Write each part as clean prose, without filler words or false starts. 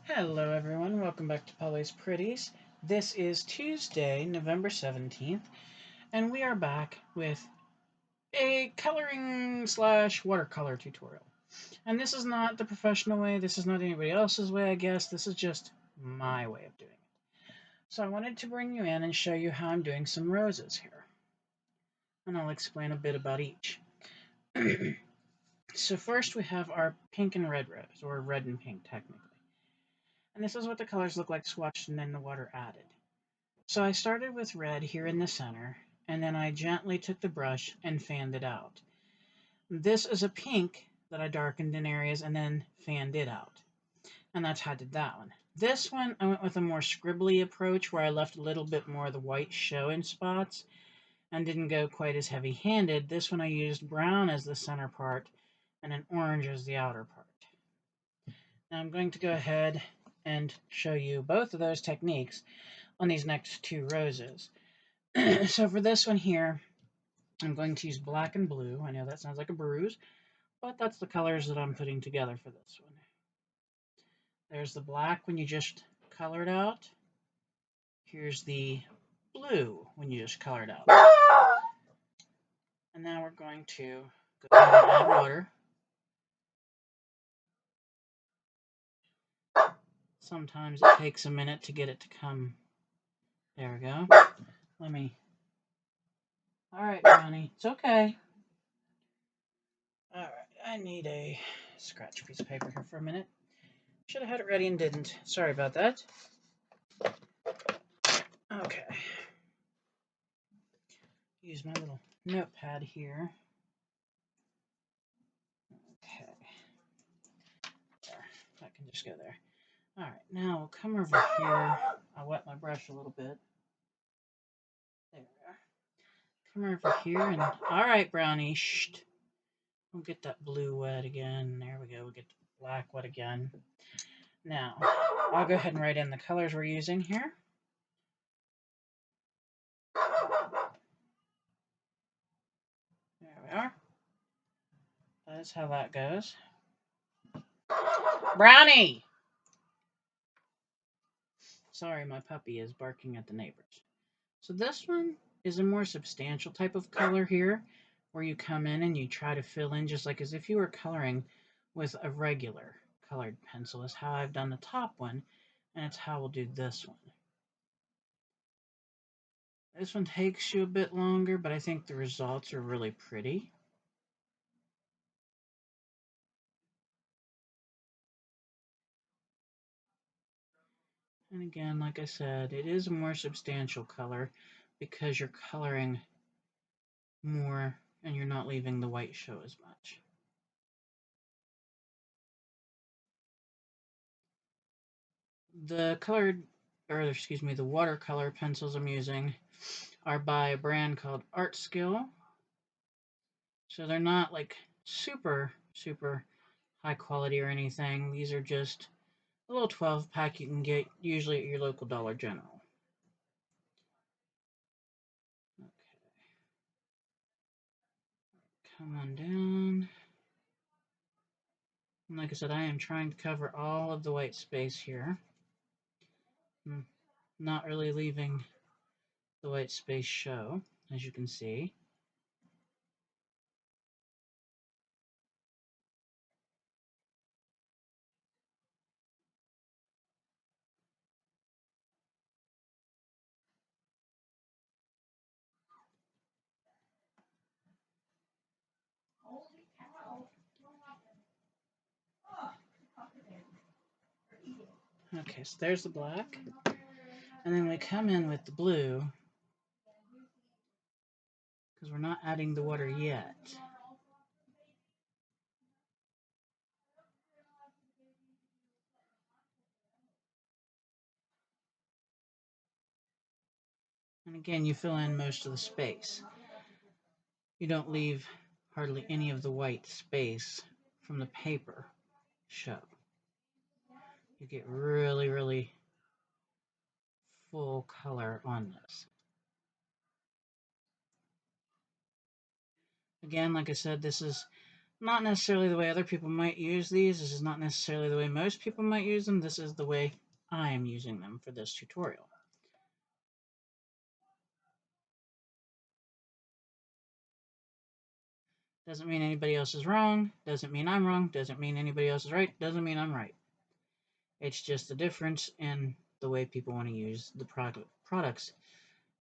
Hello everyone, welcome back to Polly's Pretties. This is Tuesday, November 17th, and we are back with a coloring slash watercolor tutorial. And this is not the professional way, this is not anybody else's way, I guess. This is just my way of doing it. So I wanted to bring you in and show you how I'm doing some roses here. And I'll explain a bit about each. So first we have our pink and red rose, or red and pink technically. And this is what the colors look like swatched and then the water added. So I started with red here in the center, and then I gently took the brush and fanned it out. This is a pink that I darkened in areas and then fanned it out. And that's how I did that one. This one, I went with a more scribbly approach where I left a little bit more of the white show in spots and didn't go quite as heavy-handed. This one I used brown as the center part and an orange as the outer part. Now I'm going to go ahead and show you both of those techniques on these next two roses. So for this one here, I'm going to use black and blue. I know that sounds like a bruise, but that's the colors that I'm putting together for this one. There's the black when you just color it out. Here's the blue when you just color it out. And now we're going to go ahead and add water. Sometimes it takes a minute to get it to come. There we go. All right, Brownie, it's okay. All right, I need a scratch piece of paper here for a minute. Should have had it ready and didn't. Sorry about that. Okay. Use my little notepad here. Okay. There. That can just go there. All right. Now we'll come over here. I'll wet my brush a little bit. There we are. Come over here and... All right, Brownie. Shh. We'll get that blue wet again. There we go. We'll get the black wet again. Now, I'll go ahead and write in the colors we're using here. There we are. That's how that goes. Brownie! Sorry, my puppy is barking at the neighbors. So this one is a more substantial type of color here, where you come in and you try to fill in just like as if you were coloring with a regular colored pencil is how I've done the top one, and it's how we'll do this one. This one takes you a bit longer, but I think the results are really pretty. And again, like I said, it is a more substantial color because you're coloring more and you're not leaving the white show as much. The the watercolor pencils I'm using are by a brand called Artskills. So they're not like super high quality or anything. These are just a little 12 pack you can get usually at your local Dollar General. Okay. Come on down. And like I said, I am trying to cover all of the white space here. I'm not really leaving the white space show, as you can see. Okay, so there's the black. And then we come in with the blue, because we're not adding the water yet. And again, you fill in most of the space. You don't leave hardly any of the white space from the paper show. You get really full color on this. Again, like I said, this is Not necessarily the way other people might use these. This is not necessarily the way most people might use them. This is the way I am using them for this tutorial. Doesn't mean anybody else is wrong. Doesn't mean I'm wrong. Doesn't mean anybody else is right. Doesn't mean I'm right. It's just the difference in the way people want to use the products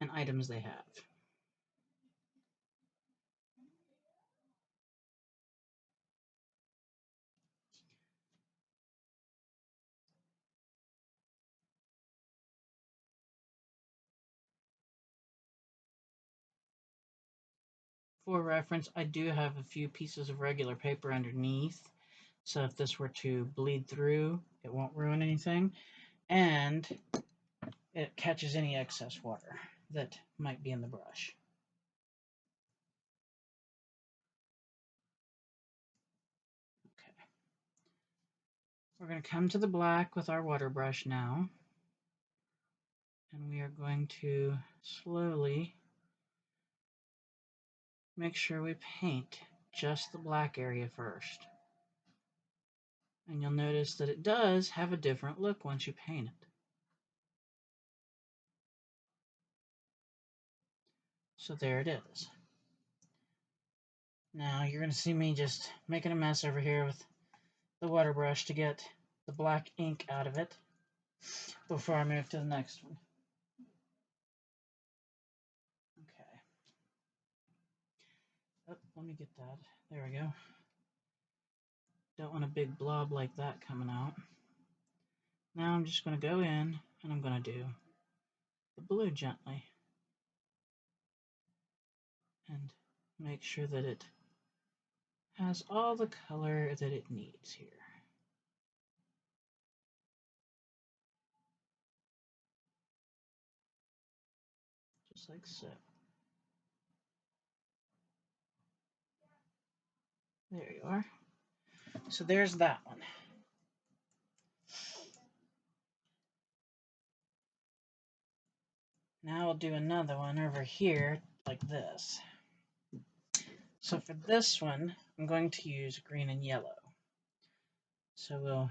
and items they have. For reference, I do have a few pieces of regular paper underneath, so if this were to bleed through, it won't ruin anything, and it catches any excess water that might be in the brush. Okay. We're going to come to the black with our water brush now, and we are going to slowly make sure we paint just the black area first. And you'll notice that it does have a different look once you paint it. So there it is. Now you're going to see me just making a mess over here with the water brush to get the black ink out of it before I move to the next one. Okay. Oh, let me get that. There we go. Don't want a big blob like that coming out. Now I'm just going to go in and I'm going to do the blue gently and make sure that it has all the color that it needs here. Just like so. There you are. So there's that one. Now we'll do another one over here like this. So for this one, I'm going to use green and yellow. So we'll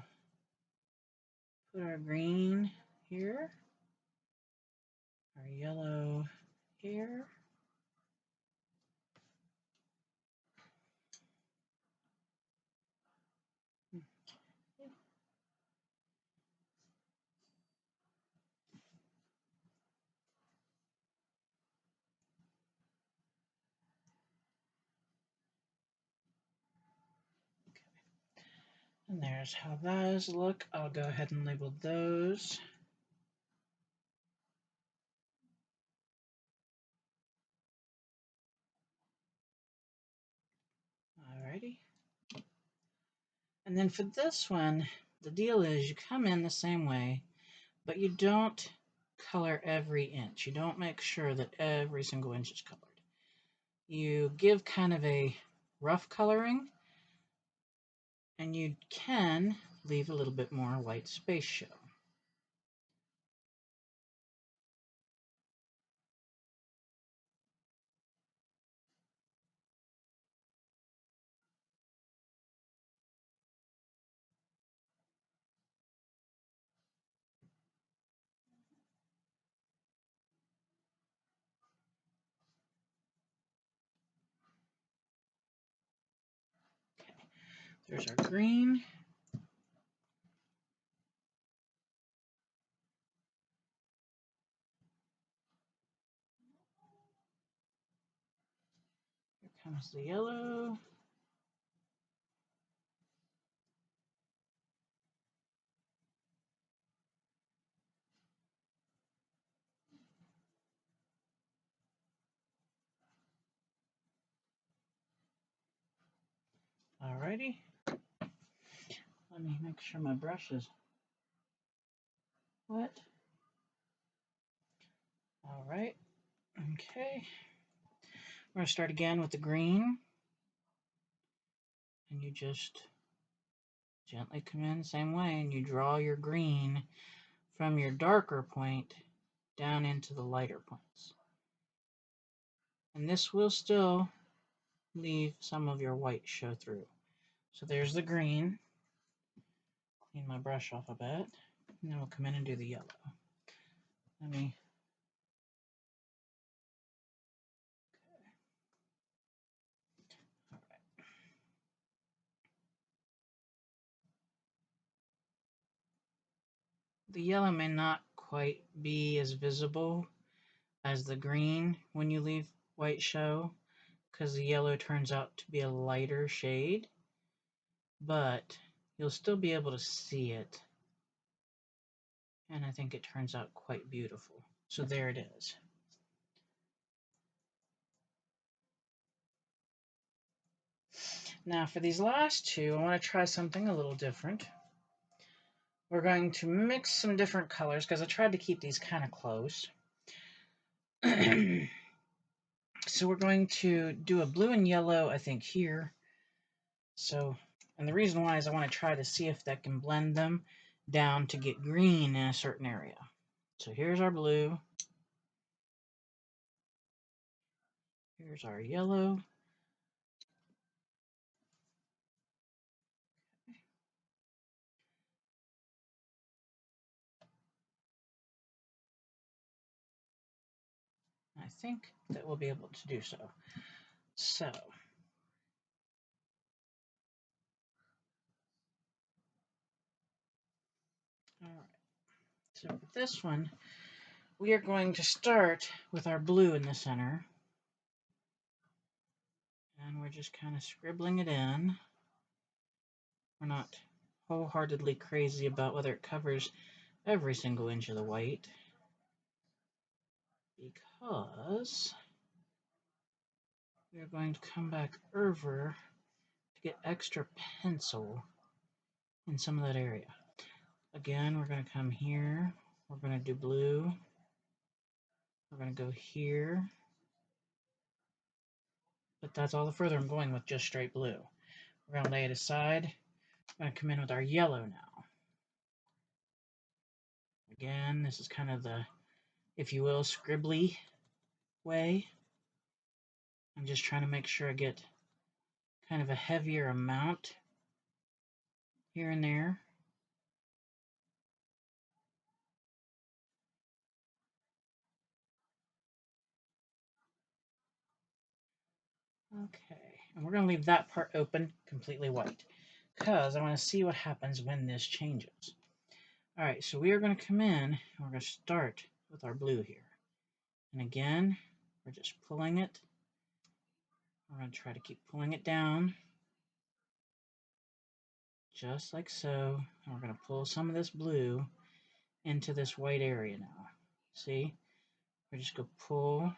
put our green here, our yellow here. And there's how those look. I'll go ahead and label those. Alrighty. And then for this one, the deal is you come in the same way, but you don't color every inch. You don't make sure that every single inch is colored. You give kind of a rough coloring, and you can leave a little bit more white space show. Okay, there's our green. Here comes the yellow. Alrighty. Let me make sure my brush is wet. Alright. Okay. We're going to start again with the green. And you just gently come in the same way and you draw your green from your darker point down into the lighter points. And this will still leave some of your white show through. So there's the green. Clean my brush off a bit. And then we'll come in and do the yellow. Let me... The yellow may not quite be as visible as the green when you leave white show, because the yellow turns out to be a lighter shade, but you'll still be able to see it, and I think it turns out quite beautiful. So there it is. Now for these last two, I want to try something a little different. We're going to mix some different colors, because I tried to keep these kind of close. So we're going to do a blue and yellow, I think, here. So, and the reason why is I want to try to see if that can blend them down to get green in a certain area. So here's our blue. Here's our yellow. I think that we'll be able to do so. So, all right. So for this one, we are going to start with our blue in the center. And we're just kind of scribbling it in. We're not wholeheartedly crazy about whether it covers every single inch of the white, because we're going to come back over to get extra pencil in some of that area. Again, we're going to come here. We're going to do blue. We're going to go here. But that's all the further I'm going with just straight blue. We're going to lay it aside. We're going to come in with our yellow now. Again, this is kind of the, if you will, scribbly way. I'm just trying to make sure I get kind of a heavier amount here and there. Okay, and we're going to leave that part open, completely white, because I want to see what happens when this changes. All right, so we are going to come in, and we're going to start with our blue here. And again, we're just pulling it. We're going to try to keep pulling it down, just like so. And we're going to pull some of this blue into this white area now. See? We're just going to pull.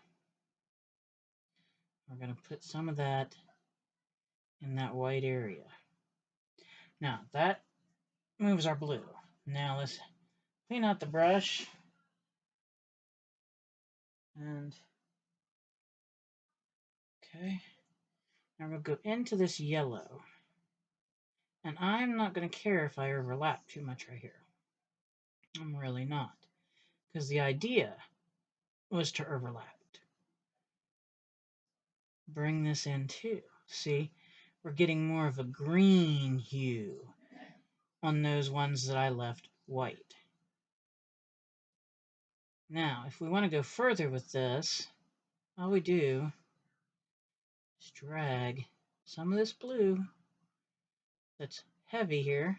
We're going to put some of that in that white area. Now, that moves our blue. Now, let's clean out the brush. And, okay. Now, we'll go into this yellow. And I'm not going to care if I overlap too much right here. I'm really not. Because the idea was to overlap it. Bring this in too. See, we're getting more of a green hue on those ones that I left white. Now, if we want to go further with this, all we do is drag some of this blue that's heavy here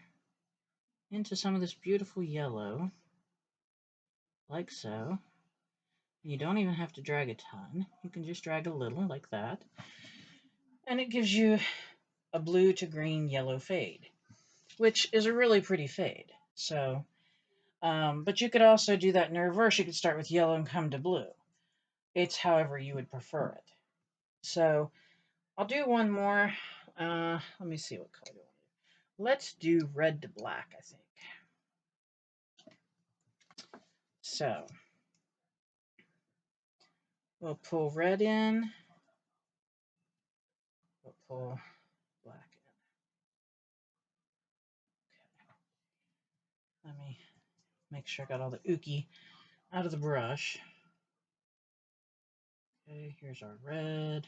into some of this beautiful yellow, like so. You don't even have to drag a ton. You can just drag a little, like that. And it gives you a blue to green yellow fade, which is a really pretty fade. So, but you could also do that in reverse. You could start with yellow and come to blue. It's however you would prefer it. So, I'll do one more. Let me see what color do I want to do. Let's do red to black, I think. So, we'll pull red in. We'll pull black in. Okay. Let me make sure I got all the ookie out of the brush. Okay, here's our red.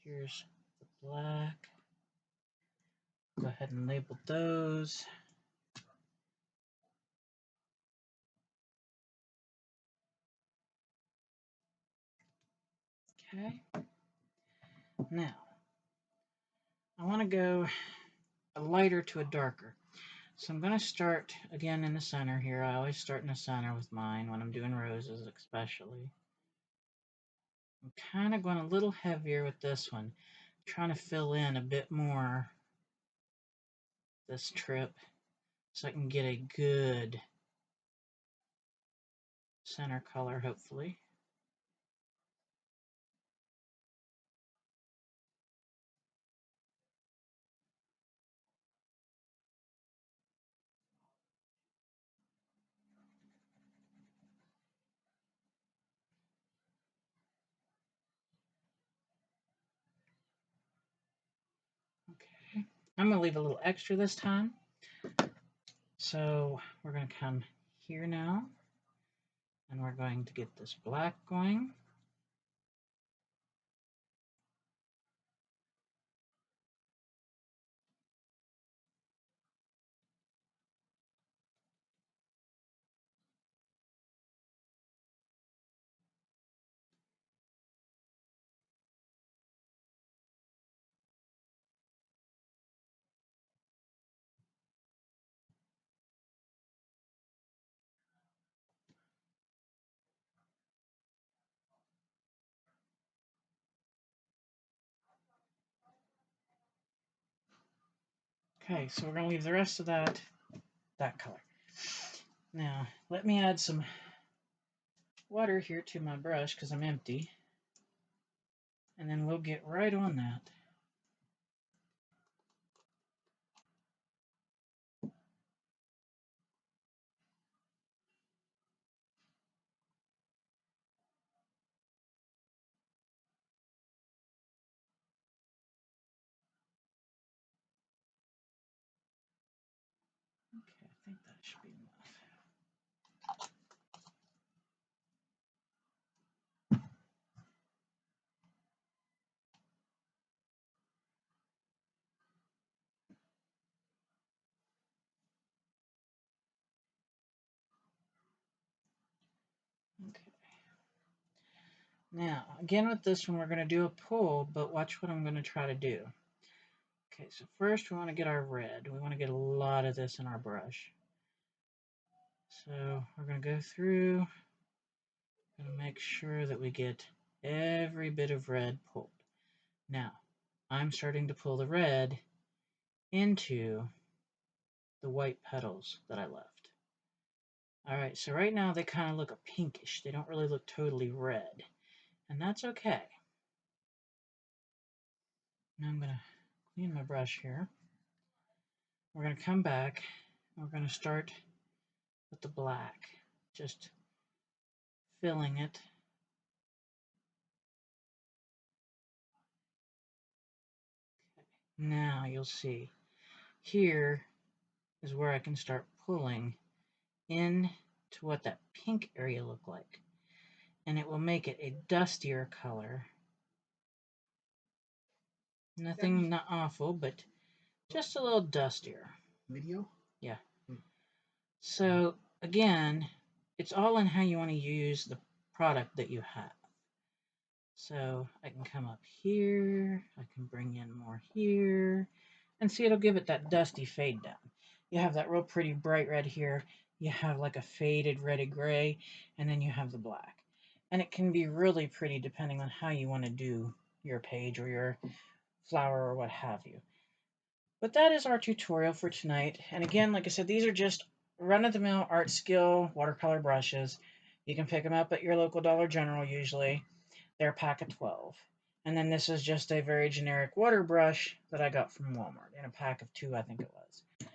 Here's the black. Go ahead and label those. Okay. Now, I want to go a lighter to a darker. So I'm going to start again in the center here. I always start in the center with mine when I'm doing roses especially. I'm kind of going a little heavier with this one, trying to fill in a bit more this trip so I can get a good center color, hopefully. Okay, I'm going to leave a little extra this time. So we're going to come here now, and we're going to get this black going. Okay, so we're going to leave the rest of that color. Now, let me add some water here to my brush because I'm empty. And then we'll get right on that. Okay, I think that should be enough. Okay. Now, again with this one, we're going to do a pull, but watch what I'm going to try to do. Okay, so first we want to get our red. We want to get a lot of this in our brush. So we're going to go through and make sure that we get every bit of red pulled. Now, I'm starting to pull the red into the white petals that I left. All right, so right now they kind of look a pinkish. They don't really look totally red, and that's okay. Now I'm going to clean my brush here. We're going to come back, and we're going to start with the black, just filling it. Now you'll see, here is where I can start pulling in to what that pink area looked like. And it will make it a dustier color. Nothing not awful, but just a little dustier. Video? Yeah. So again, it's all in how you want to use the product that you have. So I can come up here, I can bring in more here, and see it'll give it that dusty fade down. You have that real pretty bright red here, you have like a faded reddy gray, and then you have the black. And it can be really pretty depending on how you want to do your page or your flower or what have you. But that is our tutorial for tonight. And again, like I said, these are just run-of-the-mill Artskill watercolor brushes. You can pick them up at your local Dollar General usually. They're a pack of 12. And then this is just a very generic water brush that I got from Walmart in a pack of 2, I think it was.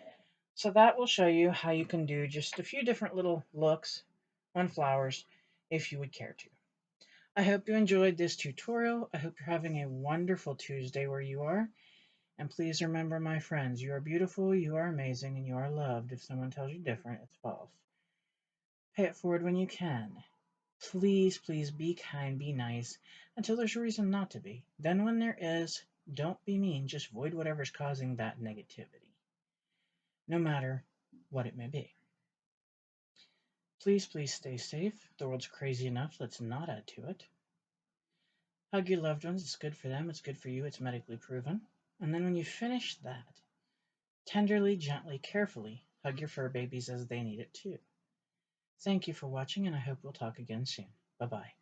So that will show you how you can do just a few different little looks on flowers if you would care to. I hope you enjoyed this tutorial. I hope you're having a wonderful Tuesday where you are. And please remember, my friends, you are beautiful, you are amazing, and you are loved. If someone tells you different, it's false. Pay it forward when you can. Please, please be kind, be nice, until there's a reason not to be. Then when there is, don't be mean, just void whatever's causing that negativity, no matter what it may be. Please, please stay safe. The world's crazy enough, let's not add to it. Hug your loved ones, it's good for them, it's good for you, it's medically proven. And then when you finish that, tenderly, gently, carefully, hug your fur babies as they need it too. Thank you for watching, and I hope we'll talk again soon. Bye-bye.